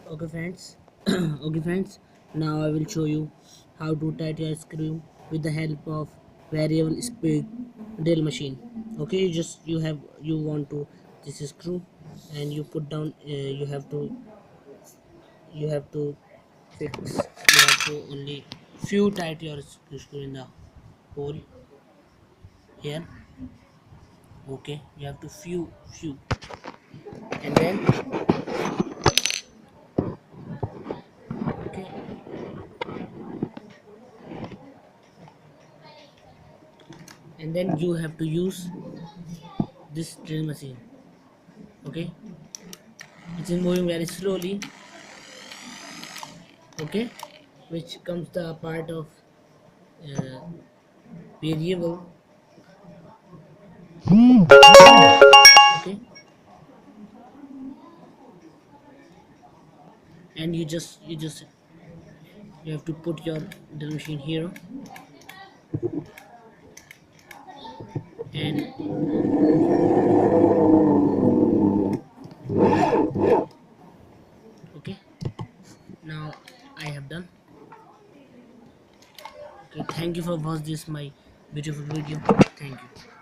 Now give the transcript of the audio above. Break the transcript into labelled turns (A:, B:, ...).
A: Okay friends, okay friends, now I will show you how to tighten your screw with the help of variable speed drill machine. Okay, you want to this screw and you put down, you have to fix, you have to only few tight your screw in the hole here. Okay, you have to few and then okay, and then you have to use this drill machine. Okay, it is moving very slowly. Okay, which comes the part of uh, variable. Okay, and you have to put your drill machine here and okay, now I have done. Okay, thank you for watching this my beautiful video. Thank you.